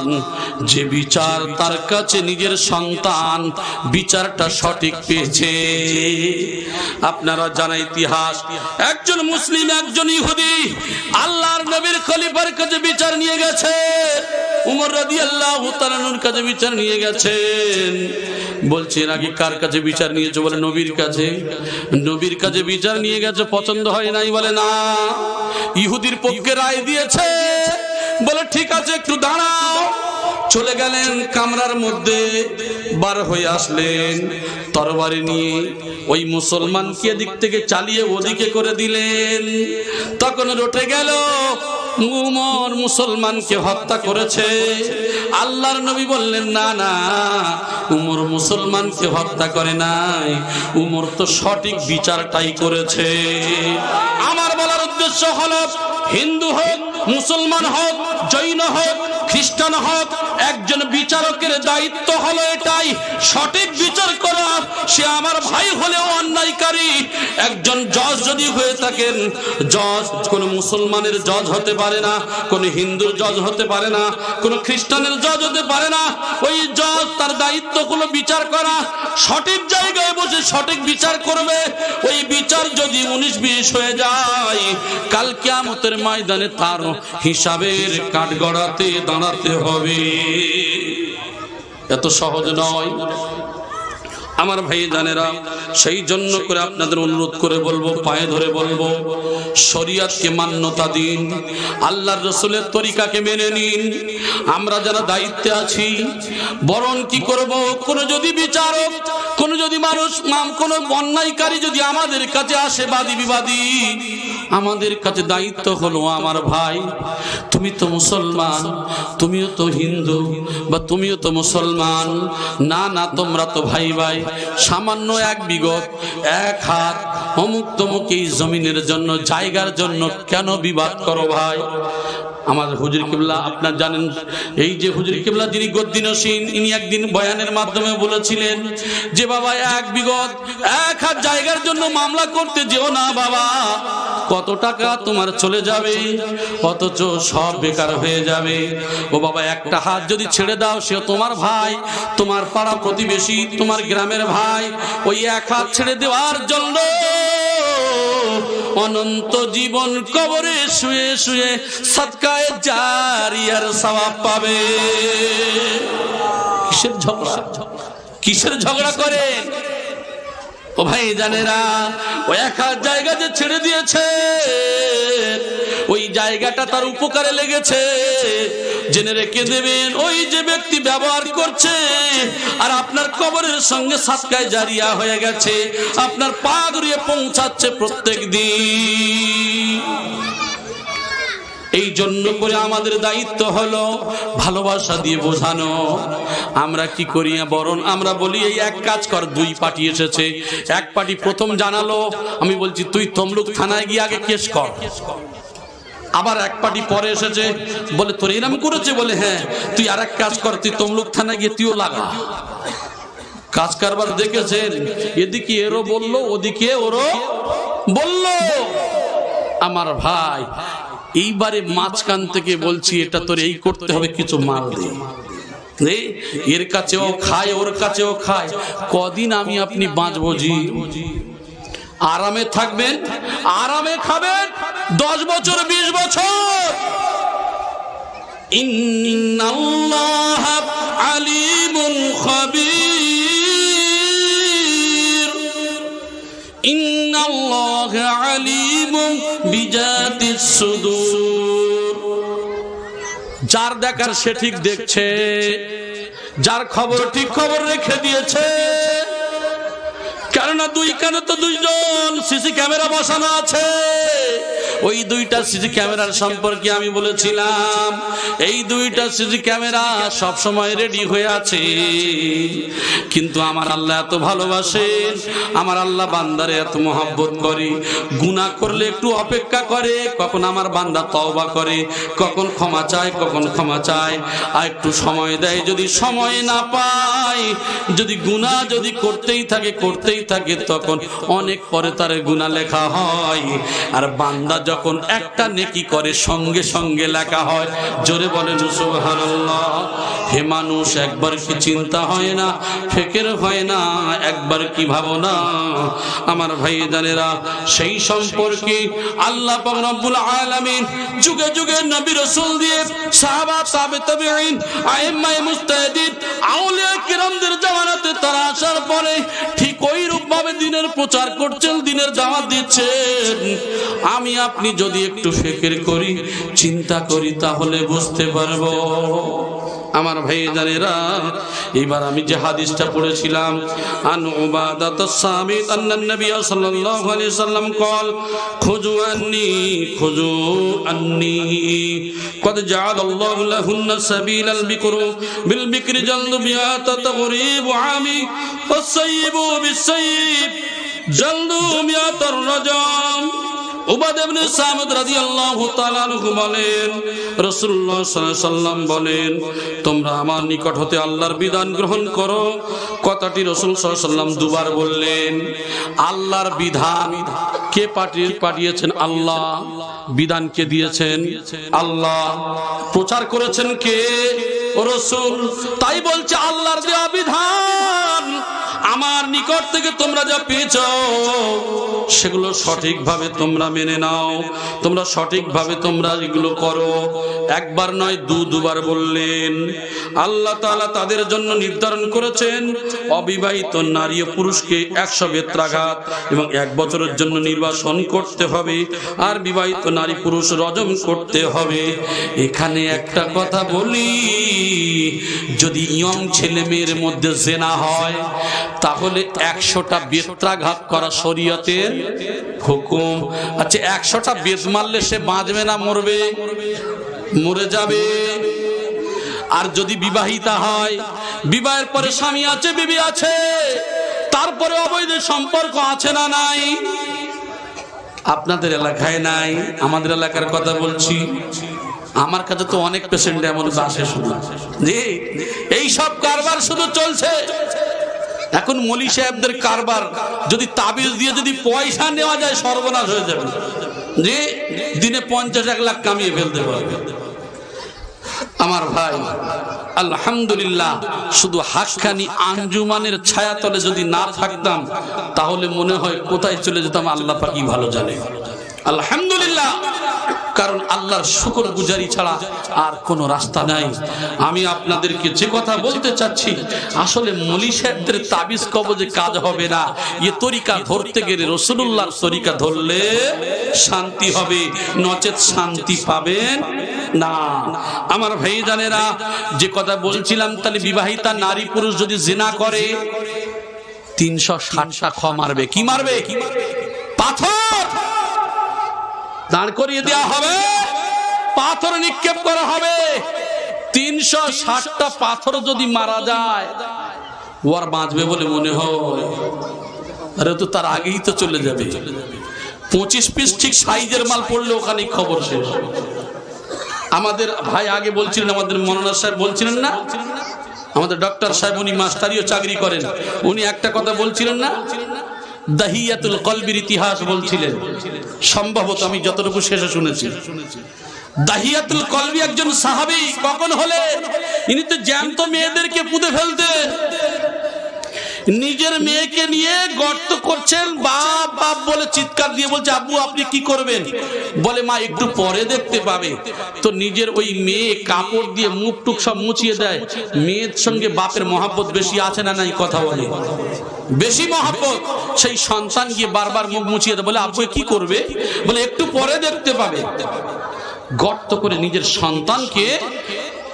যে বিচার তার কাছে নিজের সন্তান বিচারটা সঠিক পেয়েছে। আপনারা জানা ইতিহাস, একজন মুসলিম একজন ইহুদি আল্লাহর নবীর খলিফার কাছে বিচার নিয়ে গেছে। উমর রাদিয়াল্লাহু তাআলা আনহুর কাছে বিচার নিয়ে গেছেন। বলছে এর আগে কার কাছে বিচার নিয়েছে? বলে নবীর কাছে। নবীর কাছে বিচার নিয়ে গেছে, পছন্দ হয় নাই, বলে না, ইহুদির পক্ষে রায় দিয়েছে। বলে ঠিক আছে, একটু দাঁড়াও। চলে গেলেন কামরার মধ্যে, বার হয়ে আসলেন তরবারি নিয়ে, ওই মুসলমানকে এদিক থেকে চালিয়ে ওদিকে করে দিলেন। তখন রটে গেল উমর মুসলমানকে হত্যা করেছে। আল্লাহর নবী বললেন না না, উমর মুসলমানকে হত্যা করে নাই, উমর তো সঠিক বিচারটাই করেছে। আমার বলার উদ্দেশ্য হলো, হিন্দু হোক, মুসলমান হোক, জৈন হোক, খ্রিস্টান হোক, একজন বিচারকের দায়িত্ব হলো এটাই, সঠিক বিচার করা। সে আমার ভাই হলেও অন্যায়কারী। একজন জজ যদি হয়ে থাকেন, জজ কোন মুসলমানের জজ হতে পারে না, কোন হিন্দুর জজ হতে পারে না, কোন খ্রিস্টানের জজ হতে পারে না। ওই জজ তার দায়িত্ব হলো বিচার করা, সঠিক জায়গায় বসে সঠিক বিচার করবে। ওই বিচার যদি 19-20 হয়ে যায়, কাল কিয়ামতের ময়দানে তার হিসাবের কাঠগড়াতে দাঁড়াতে হবে। এত সহজ নয় আমার ভাই জানেরা। সেই জন্য করে আপনাদের অনুরোধ করে বলবো, পায়ে ধরে বলবো, শরীয়তকে মান্যতা দিন, আল্লাহর রাসূলের তরিকাকে মেনে নিন। আমরা যারা দায়িত্বে আছি, বরং কি করব, কোন যদি বিচারক, কোন যদি মানুষ, কোন অন্যায়কারী যদি আমাদের কাছে আসে, বাদী বিবাদী, আমাদের কাছে দায়িত্ব হলো, আমার ভাই তুমি তো মুসলমান, তুমিও তো হিন্দু, বা তুমিও তো মুসলমান, না না তোমরা তো ভাই ভাই, সামান্য 1 বিঘত 1 হাত অমুক তমুক এই জমিনের জন্য, জায়গার জন্য কেন বিবাদ করো ভাই? আমার হুজুর কিবলা আপনারা জানেন, এই যে হুজুর কিবলা যিনি গদ্দিনসীন, ইনি একদিন বয়ানের মাধ্যমে বলেছিলেন যে বাবা 1 বিঘত 1 হাত জায়গার জন্য মামলা করতে যেও না বাবা, কত টাকা তোমার চলে যাবে, অথচ সব বেকার হয়ে যাবে। ও বাবা, 1টা হাত যদি ছেড়ে দাও, সে তোমার ভাই, তোমার পাড়া প্রতিবেশী, তোমার গ্রামের ভাই। ওই 1 হাত ছেড়ে দেওয়ার জন্য অনন্ত জীবন কবরে শুয়ে শুয়ে সদকায়ে জারিয়ার সওয়াব পাবে। কিসের ঝগড়া, কিসের ঝগড়া করেন ও ভাই জানেরা? ওই 1 হাত জায়গা যে ছেড়ে দিয়েছে, ওই জায়গাটা তার উপকারে লেগেছে, জেনে রেখে দেবেন। ওই যে ব্যক্তি ব্যবহার করছে আর আপনার কবরের সঙ্গে সাদকায়ে জারিয়া হয়ে গেছে, আপনার পা ঘুরিয়ে পৌঁছাচ্ছে প্রত্যেক দিন। এই জন্য করে আমাদের দায়িত্ব হলো ভালোবাসা দিয়ে বোঝানো। আমরা কি করি, বরং আমরা বলি এই 1 কাজ কর, 2 পার্টি এসেছে, 1 পার্টি প্রথম জানালো, আমি বলছি তুই তমলুক থানায় গিয়ে আগে কেস কর। আবার 1 পার্টি পরে এসেছে, বলে তোর এরকম করেছে, বলে হ্যাঁ, তুই আর 1 কাজ কর, তুই তমলুক থানায় গিয়ে তুইও লাগা। কাজ কারবার দেখেছেন, এদিকে এরও বললো, ওদিকে ওরও বললো। আমার ভাই, এইবারে মাঝখান থেকে বলছি, এটা তোর এই করতে হবে, কিছু মাল দে, এর কাছেও খায়, ওর কাছেও খায়, কদিন আমি আপনি বাঁচবো জি? আরামে থাকবেন, আরামে খাবেন, 10 বছর 20 বছর। ইন্নাল্লাহা আলিমুন খাবীর, ইন্নাল্লাহা আলিমুন বিজাতিস সুদূর। যার দেখার সে ঠিক দেখছে, যার খবর ঠিক খবর রেখে দিয়েছে। কেননা 2 কানে তো 2 জন সিসি ক্যামেরা বসানো আছে। ওই 2টা সিসি ক্যামেরার সম্পর্কে আমি বলেছিলাম, এই 2টা সিসি ক্যামেরা সব সময় রেডি হয়ে আছে। কিন্তু আমার আল্লাহ এত ভালোবাসেন, আমার আল্লাহ বান্দারে এত মহব্বত করে, গুনাহ করলে একটু অপেক্ষা করে, কখন আমার বান্দা তওবা করে, কখন ক্ষমা চায়, কখন ক্ষমা চায়, আর একটু সময় দেয়। যদি সময় না পায়, যদি গুনাহ যদি করতেই থাকে তখন অনেক পরে তার গুনাহ লেখা হয়। আর বান্দা যখন একটা নেকি করে, সঙ্গে সঙ্গে লেখা হয়। জোরে বলেন সুবহানাল্লাহ। হে মানুষ, একবার কি চিন্তা হয় না, ফিকির হয় না, একবার কি ভাবনা? আমার ভাই জানেরা, সেই সম্পর্কে আল্লাহ পাক রব্বুল আলামিন যুগে যুগে নবী রাসূল দিয়ে, সাহাবা, তাবেঈন, আইম্মায়ে মুজতাহিদিন, আউলিয়া কিরামদের জামানাতে তারা আসার পরে ঠিক ওই রূপ ভাবে দিনের প্রচার করছেন, দিনের দাওয়াত দিচ্ছেন। আমি আপনি যদি একটু ফিকির করি, চিন্তা করি, তাহলে বুঝতে পারবো। আমার ভাই জানেরা, এবার আমি যে হাদিসটা পড়েছিলাম, আন উবাদাতুস সামিত আন্নান নবী সাল্লাল্লাহু আলাইহি সাল্লাম قال খুযু আন্নী قد جعل الله لهن سبيل البكر بالبكر جلد مئات تغريب عامي والسيب بالسيب جلد مئات الرجم উবাদা ইবনে সামিত রাদিয়াল্লাহু তাআলা আনহু বলেন, রাসূলুল্লাহ সাল্লাল্লাহু আলাইহি সাল্লাম বলেন, তোমরা আমার নিকট হতে আল্লাহর বিধান গ্রহণ করো। কথাটি রাসূল সাল্লাল্লাহু আলাইহি সাল্লাম দুবার বললেন। আল্লাহর বিধান কে পাঠিয়েছেন? আল্লাহ। বিধান কে দিয়েছেন? আল্লাহ। প্রচার করেছেন কে? রাসূল। তাই বলছে আল্লাহর দেওয়া বিধান আমার নিকট থেকে তোমরা যা পেয়েছো সেগুলো সঠিকভাবে তোমরা মেনে নাও, তোমরা সঠিকভাবে তোমরা এগুলো করো। একবার নয় দুবার বললেন। আল্লাহ তাআলা তাদের জন্য নির্ধারণ করেছেন অবিবাহিত নারী ও পুরুষকে 100 বেত্রাঘাত এবং 1 বছরের জন্য নির্বাসন করতে হবে, আর বিবাহিত নারী পুরুষ রজম করতে হবে। এখানে একটা কথা বলি, যদি ইয়ং ছেলে মেয়ের মধ্যে জেনা হয় তাহলে 100টা বেত্রাঘাত করা শরীয়তের হুকুম। আচ্ছা 100টা বেত মারলে সে বাঁচবে না মরবে? মরে যাবে। আর যদি বিবাহিতা হয়, বিবাহের পরে স্বামী আছে বিবি আছে, তারপরে অবৈধ সম্পর্ক আছে না নাই? আপনাদের এলাকায় নাই, আমাদের এলাকার কথা বলছি। আমার কাছে তো অনেক পেশেন্ট এমন আসে শুধু জি এই সব কারবার শুধু চলছে। এখন মলি সাহেবদের কারবার, যদি তাবিজ দিয়ে যদি পয়সা নেওয়া যায় সর্বনাশ হয়ে যাবে। যে দিনে 50-1 লাখ কামিয়ে ফেলতে পারবে। আমার ভাই আলহামদুলিল্লাহ, শুধু হাক্কানি আঞ্জুমানের ছায়াতলে যদি না থাকতাম তাহলে মনে হয় কোথায় চলে যেতাম আল্লাহ পাকই ভালো জানে। আলহামদুলিল্লাহ, কারণ আল্লাহর শুকর গুজারি ছাড়া আর কোনো রাস্তা নাই। আমি আপনাদেরকে যে কথা বলতে চাচ্ছি, আসলে মলি সাহেবদের তাবিজ কবজে কাজ হবে না। এ তরিকা ধরতে গেলে রাসূলুল্লাহর তরিকা ধরলে শান্তি হবে, নচেত শান্তি পাবেন না। আমার ভাই জানেরা, যে কথা বলছিলাম, তাহলে বিবাহিতা নারী পুরুষ যদি জিনা করে 360টা খ মারবে। কি মারবে? পাথর দাঁড় করিয়ে দেওয়া হবে, পাথর নিক্ষেপ করা হবে। 360টা পাথর যদি মারা যায় ওর বাঁচবে বলে মনে হয়? আরে তো তার আগেই তো চলে যাবে। 25 পিস ঠিক সাইজের মাল পড়লে ওখানে খবর শেষ। আমাদের ভাই আগে বলছিলেন, আমাদের মনোনা সাহেব বলছিলেন না, আমাদের ডক্টর সাহেব, উনি মাস্টারিও চাকরি করেন, উনি একটা কথা বলছিলেন না, দাহিয়াতুল কলবির ইতিহাস বলছিলেন। সম্ভবত আমি যতটুকু শেষে শুনেছি, দাহিয়াতুল কলবি একজন সাহাবী কখন হলেন? ইনি তো জ্যান্ত মেয়েদেরকে পুঁতে ফেলতেন। নিজের মেয়েকে নিয়ে গর্ত করছেন, বাপ বাপ বলে চিৎকার দিয়ে বলছে, আব্বু আপনি কি করবেন? বলে মা একটু পরে দেখতে পাবে। তো নিজের ওই মেয়ে কাপড় দিয়ে মুখ টুক সব মুছিয়ে দেয়। মেয়ের সঙ্গে বাপের মহাব্বত বেশি আছে না নাই? কথা বলে বেশি মহাব্বত। সেই সন্তান গিয়ে বারবার মুখ মুছিয়ে দেয়, বলে আব্বু কি করবে? বলে একটু পরে দেখতে পাবে। গর্ত করে নিজের সন্তানকে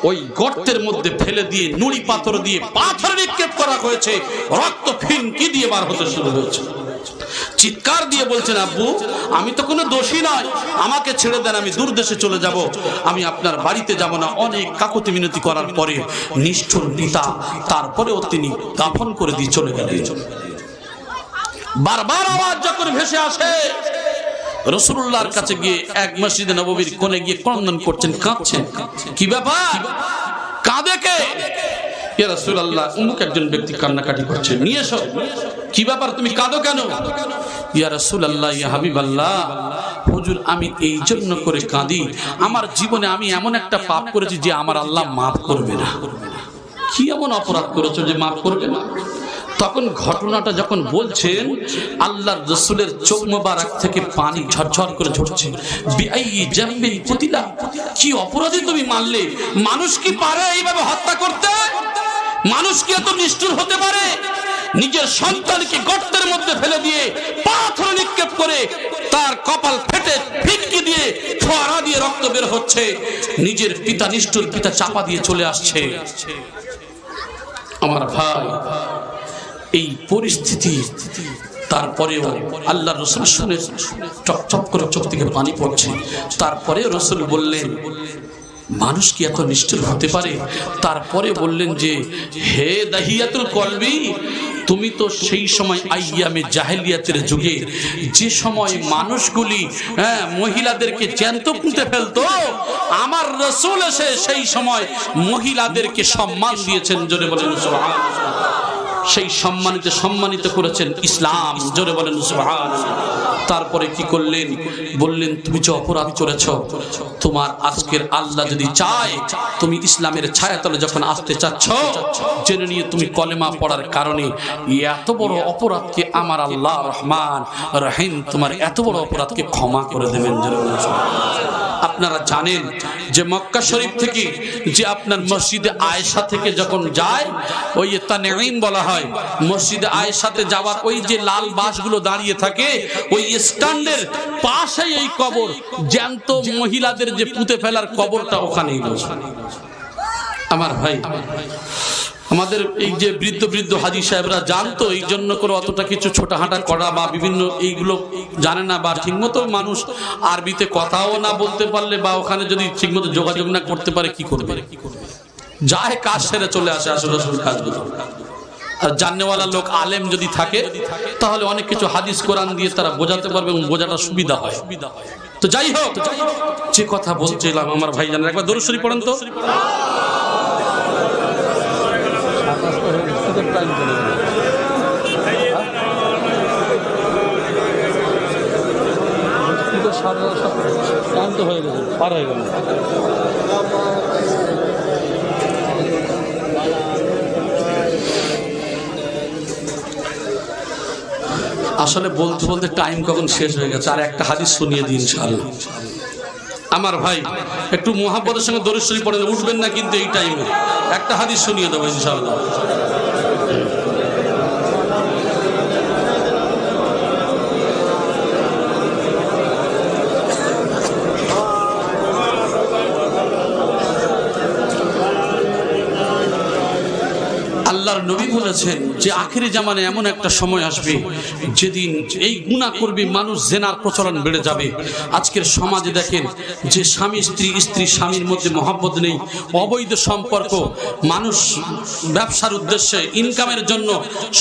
ওই গর্তের মধ্যে ফেলে দিয়ে নুড়ি পাথর দিয়ে পাথর নিক্ষেপ করা হয়েছে। রক্ত ফিনকি দিয়ে বার হতে শুরু হয়েছে। চিৎকার দিয়ে বলছেন, আব্বু আমি তো কোনো দোষী নয়, আমাকে ছেড়ে দেন, আমি দূর দেশে চলে যাব, আমি আপনার বাড়িতে যাব না। অনেক কাকুতি মিনতি করার পরে নিষ্ঠুর পিতা তারপরেও তিনি দাফন করে দিয়ে চলে গেলেন। বারবার আওয়াজ যখন ভেসে আসে, রাসূলুল্লাহর কাছে গিয়ে এক মসজিদে নববীর কোণে গিয়ে ক্রন্দন করছেন, কাঁদছেন। কি ব্যাপার? কাঁদে কে? ইয়া রাসূলুল্লাহ, অমুক একজন ব্যক্তি কান্নাকাটি করছে, নিয়ে এসো। কি ব্যাপার, তুমি কাঁদো কেন? ইয়া রাসূলুল্লাহ, ইয়া হাবিবাল্লাহ, হুজুর আমি এই জন্য করে কাঁদি, আমার জীবনে আমি এমন একটা পাপ করেছি যে আমার আল্লাহ মাফ করবে না। কি এমন অপরাধ করেছো যে মাফ করবে না? তখন ঘটনাটা যখন বলছেন, আল্লাহর রাসূলের চোখ মোবারক থেকে পানি ঝরঝর করে ঝরছে। বিআইয়ি জামবিন কুতিলা, কি অপরাধী তুমি মারলে? মানুষ কি পারে এইভাবে হত্যা করতে? মানুষ কি এত নিষ্ঠুর হতে পারে? নিজের সন্তানকে গর্তের মধ্যে ফেলে দিয়ে পাথর নিক্ষেপ করে তার কপাল ফেটে ফিটকি দিয়ে ফোয়ারা দিয়ে রক্ত বের হচ্ছে। নিজের পিতা, নিষ্ঠুর পিতা চাপা দিয়ে চলে আসছে। আমার ভাই, এই পরিস্থিতি তারপরেও আল্লাহর রাসূল শুনে টপটপ করে চোখ থেকে পানি পড়ছে। তারপরে রাসূল বললেন, মানুষ কি এত নিষ্ঠুর হতে পারে? তারপরে বললেন যে, হে দাহিয়াতুল কলবি, তুমি তো সেই সময় আইয়ামে জাহেলিয়াতের যুগে যে সময় মানুষগুলি মহিলাদেরকে জ্যান্ত পুঁতে ফেলতো, আমার রাসূল এসে সেই সময় মহিলাদেরকে সম্মান দিয়েছেন। জোরে বলেন সুবহানাল্লাহ। সেই সম্মানিত করেছেন ইসলাম। জোরে বলেন সুবহানাল্লাহ। তারপরে কি করলেন? বললেন তুমি যে অপরাধ করেছ, তোমার আজকের আল্লাহ যদি চায় তুমি ইসলামের ছায়াতলে যখন আসতে চাচ্ছ, জেনে নিয়ে তুমি কলেমা পড়ার কারণে এত বড় অপরাধকে আমার আল্লাহ রহমান রহিম তোমার এত বড় অপরাধকে ক্ষমা করে দেবেন। জোরে বলেন সুবহানাল্লাহ। আপনারা জানেন যে মক্কা শরীফ থেকে যে আপনার মসজিদে আয়েশা থেকে যখন যায়, ওই তানঈম বলা হয়, মসজিদে আয়েশাতে যাওয়ার ওই যে লাল বাসগুলো দাঁড়িয়ে থাকে, ওই স্ট্যান্ডের পাশেই এই কবর, জ্যান্ত মহিলাদের যে পুঁতে ফেলার কবরটা ওখানেই রয়েছে। আমার ভাই, আমাদের এই যে বৃদ্ধ হাজী সাহেবরা জানতো, এই জন্য করে অতটা কিছু ছোটাহাঁটা করা বা বিভিন্ন এইগুলো জানে না, বা ঠিকমতো মানুষ আরবিতে কথাও না বলতে পারলে বা ওখানে যদি ঠিকমতো যোগাযোগ না করতে পারে কি করবে? যায় কাজ সেরে চলে আসে আসলে কাজগুলো। আর জাননেওয়ালা লোক আলেম যদি থাকে তাহলে অনেক কিছু হাদিস কোরআন দিয়ে তারা বোঝাতে পারবে এবং বোঝাটা সুবিধা হয়। তো যাই হোক, যে কথা বলছিলাম আমার ভাই জানেন, একবার দরুদ শরীফ পড়েন তো। হয়ে গেছে, পার হয়ে গেল। আসলে বলতে বলতে টাইম কখন শেষ হয়ে গেছে, আর একটা হাদিস শুনিয়ে দিন ইনশাআল্লাহ। আমার ভাই একটু মুহাব্বতের সঙ্গে দরুদ শরীফ পড়ে উঠবেন না কিন্তু এই টাইমে, একটা হাদিস শুনিয়ে দেবো ইনশাআল্লাহ। আল্লাহর নবী বলেছেন যে আখিরি জামানে এমন একটা সময় আসবে যেদিন এই গুনাহ করবে মানুষ, জেনার প্রচলন বেড়ে যাবে। আজকের সমাজে দেখেন যে স্বামী স্ত্রী স্বামীর মধ্যে মহব্বত নেই, অবৈধ সম্পর্ক, মানুষ ব্যবসার উদ্দেশ্যে ইনকামের জন্য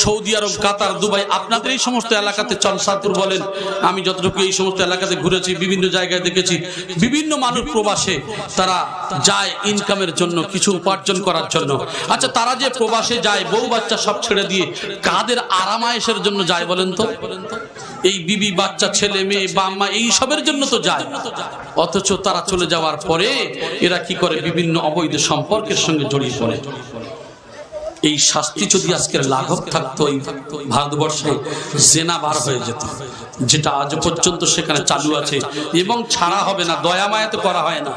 সৌদি আরব, কাতার, দুবাই, আপনাদের এই সমস্ত এলাকাতে চলসাতুর বলেন, আমি যতটুকু এই সমস্ত এলাকাতে ঘুরেছি, বিভিন্ন জায়গায় দেখেছি বিভিন্ন মানুষ প্রবাসে তারা যায় ইনকামের জন্য, কিছু উপার্জন করার জন্য। আচ্ছা, তারা যে প্রবাসে যায় বউ বাচ্চা সব ছেড়ে দিয়ে কাদের আরামায়েশের জন্য যায় বলেন তো? এই বিবি বাচ্চা ছেলে মেয়ে বাম্মা এই সবের জন্য তো যায়। অথচ তারা চলে যাওয়ার পরে এরা কি করে? বিভিন্ন অবৈধ সম্পর্কের সঙ্গে জড়িয়ে পড়ে। এই শাস্তি যদি আজকের লাঘব থাকতো, এই ভারতবর্ষে জেনা বার হয়ে যেত, যেটা আজ পর্যন্ত সেখানে চালু আছে এবং ছাড়া হবে না, দয়া মায়া তো করা হয় না।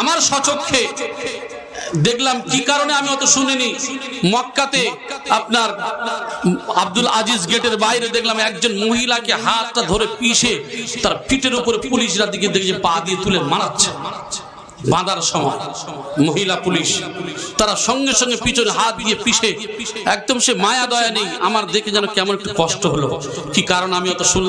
আমার সচক্ষে দেখলাম, কি কারণে আমি অত শুনিনি, মক্কাতে আপনার আব্দুল আজিজ গেটের বাইরে দেখলাম একজন মহিলাকে হাতটা ধরে পিষে তার পিঠের উপরে পুলিশরা দিকে দেখে পা দিয়ে তুলে মারাচ্ছে। বাঁধার সময় মহিলা পুলিশ তারা সঙ্গে সঙ্গে পিছনে হাত দিয়ে পিষে, একদম সে মায়া দয়া নেই। আমার দেখে যেন কেমন একটু কষ্ট হলো। কি কারণ আমি অত শুনলাম